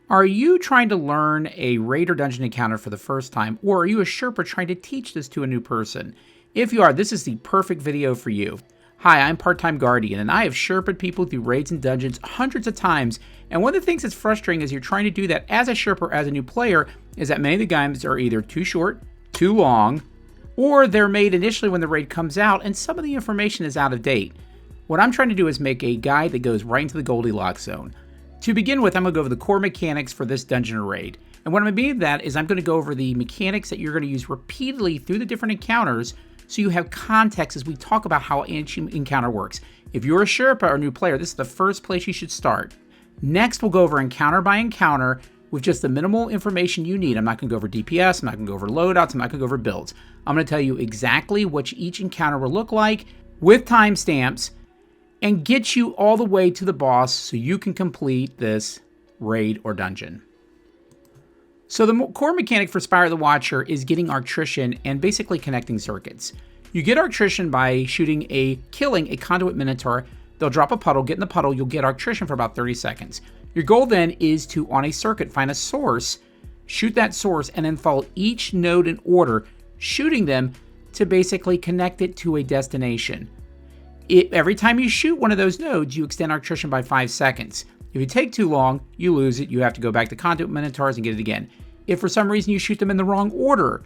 Are you trying to learn a raid or dungeon encounter for the first time, or are you a Sherpa trying to teach this to a new person? If you are, this is the perfect video for you. Hi, I'm Part-Time Guardian, and I have Sherpa'd people through raids and dungeons hundreds of times, and one of the things that's frustrating as you're trying to do that as a Sherpa or as a new player is that many of the guides are either too short, too long, or they're made initially when the raid comes out, and some of the information is out of date. What I'm trying to do is make a guide that goes right into the Goldilocks zone. To begin with, I'm going to go over the core mechanics for this dungeon or raid. And what I'm going to mean that is I'm going to go over the mechanics that you're going to use repeatedly through the different encounters so you have context as we talk about how each encounter works. If you're a Sherpa or new player, this is the first place you should start. Next, we'll go over encounter by encounter with just the minimal information you need. I'm not going to go over DPS, I'm not going to go over loadouts, I'm not going to go over builds. I'm going to tell you exactly what each encounter will look like with timestamps and get you all the way to the boss so you can complete this raid or dungeon. So the core mechanic for Spire the Watcher is getting Arctrician and basically connecting circuits. You get Arctrician by killing a Conduit Minotaur. They'll drop a puddle, get in the puddle, you'll get Arctrician for about 30 seconds. Your goal then is to, on a circuit, find a source, shoot that source, and then follow each node in order, shooting them to basically connect it to a destination. Every time you shoot one of those nodes, you extend Arctrician by 5 seconds. If you take too long, you lose it. You have to go back to Conduit Minotaurs and get it again. If for some reason you shoot them in the wrong order,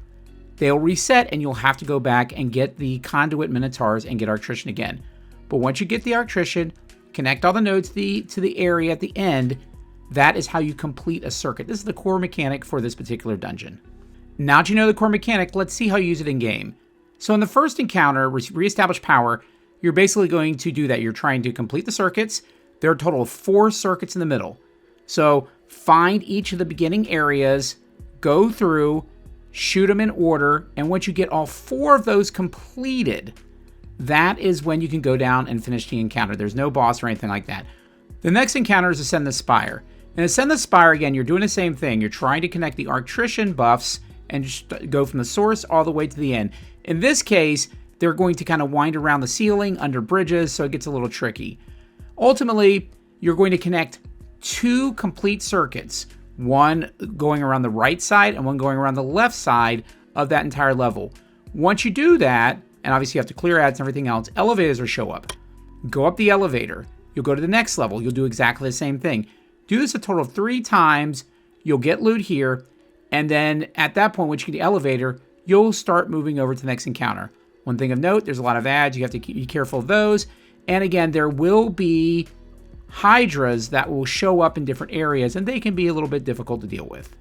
they'll reset and you'll have to go back and get the Conduit Minotaurs and get Arctrician again. But once you get the Arctrician, connect all the nodes to the area at the end, that is how you complete a circuit. This is the core mechanic for this particular dungeon. Now that you know the core mechanic, let's see how you use it in game. So in the first encounter, Reestablish Power, you're basically going to do that. You're trying to complete the circuits. There are a total of 4 circuits in the middle. So find each of the beginning areas, go through, shoot them in order, and once you get all 4 of those completed, that is when you can go down and finish the encounter. There's no boss or anything like that. The next encounter is Ascend the Spire. And Ascend the Spire, again, you're doing the same thing. You're trying to connect the Arctrician buffs and just go from the source all the way to the end. In this case, they're going to kind of wind around the ceiling, under bridges, so it gets a little tricky. Ultimately, you're going to connect 2 complete circuits, one going around the right side and one going around the left side of that entire level. Once you do that, and obviously you have to clear ads and everything else, elevators will show up. Go up the elevator. You'll go to the next level. You'll do exactly the same thing. Do this a total of 3 times. You'll get loot here. And then at that point, once you get the elevator, you'll start moving over to the next encounter. One thing of note, there's a lot of ads. You have to be careful of those. And again, there will be hydras that will show up in different areas, and they can be a little bit difficult to deal with.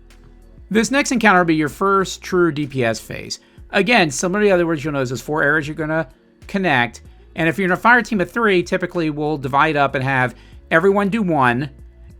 This next encounter will be your first true DPS phase. Again, similar to the other words, you'll notice there's 4 areas you're going to connect. And if you're in a fire team of 3, typically we'll divide up and have everyone do 1.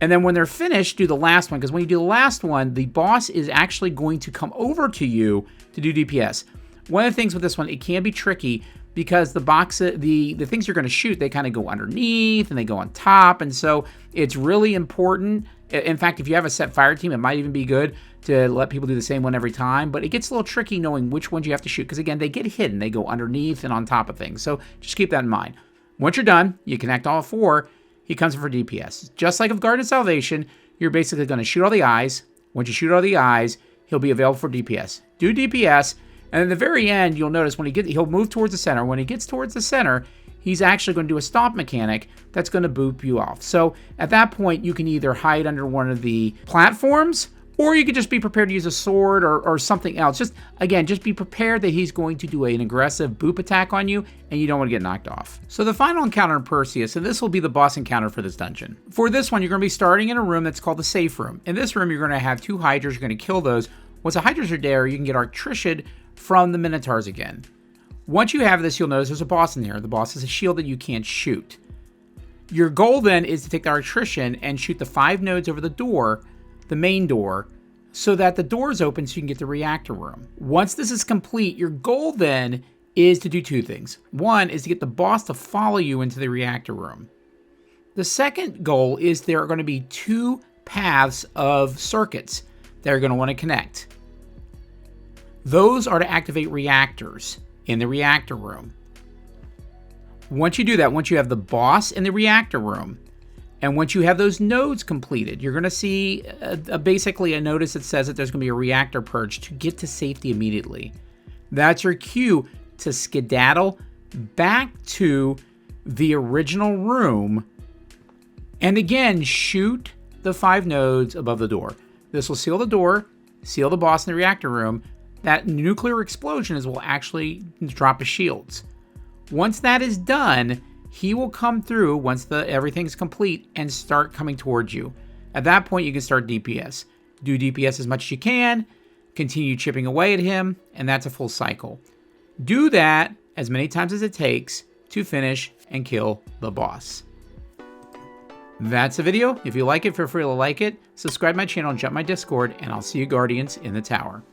And then when they're finished, do the last one. Because when you do the last one, the boss is actually going to come over to you to do DPS. One of the things with this one, it can be tricky because the things you're going to shoot, they kind of go underneath and they go on top. And so it's really important. In fact, if you have a set fire team, it might even be good to let people do the same one every time. But it gets a little tricky knowing which ones you have to shoot. Because again, they get hidden. They go underneath and on top of things. So just keep that in mind. Once you're done, you connect all 4. He comes in for DPS. Just like of Guard and Salvation, you're basically going to shoot all the eyes. Once you shoot all the eyes, he'll be available for DPS. Do DPS. And at the very end, you'll notice when he'll move towards the center. When he gets towards the center, he's actually going to do a stomp mechanic that's going to boop you off. So at that point, you can either hide under one of the platforms, or you could just be prepared to use a sword or something else. Just be prepared that he's going to do an aggressive boop attack on you, and you don't want to get knocked off. So the final encounter in Persys, and this will be the boss encounter for this dungeon. For this one, you're going to be starting in a room that's called the safe room. In this room, you're going to have 2 hydras. You're going to kill those. Once the hydras are there, you can get Arctrician from the Minotaurs again. Once you have this, you'll notice there's a boss in there. The boss has a shield that you can't shoot. Your goal then is to take the Arctrician and shoot the 5 nodes over the door, the main door, so that the door is open so you can get the reactor room. Once this is complete, your goal then is to do 2 things. One is to get the boss to follow you into the reactor room. The second goal is there are going to be 2 paths of circuits that are going to want to connect. Those are to activate reactors in the reactor room. Once you do that, once you have the boss in the reactor room, And once you have those nodes completed, you're going to see basically a notice that says that there's going to be a reactor purge to get to safety immediately. That's your cue to skedaddle back to the original room and again shoot the 5 nodes above the door. This will seal the door, seal the boss in the reactor room. That nuclear explosion will actually drop his shields. Once that is done, he will come through once everything's complete and start coming towards you. At that point, you can start DPS. Do DPS as much as you can, continue chipping away at him, and that's a full cycle. Do that as many times as it takes to finish and kill the boss. That's the video. If you like it, feel free to like it, subscribe to my channel, and jump my Discord, and I'll see you Guardians in the tower.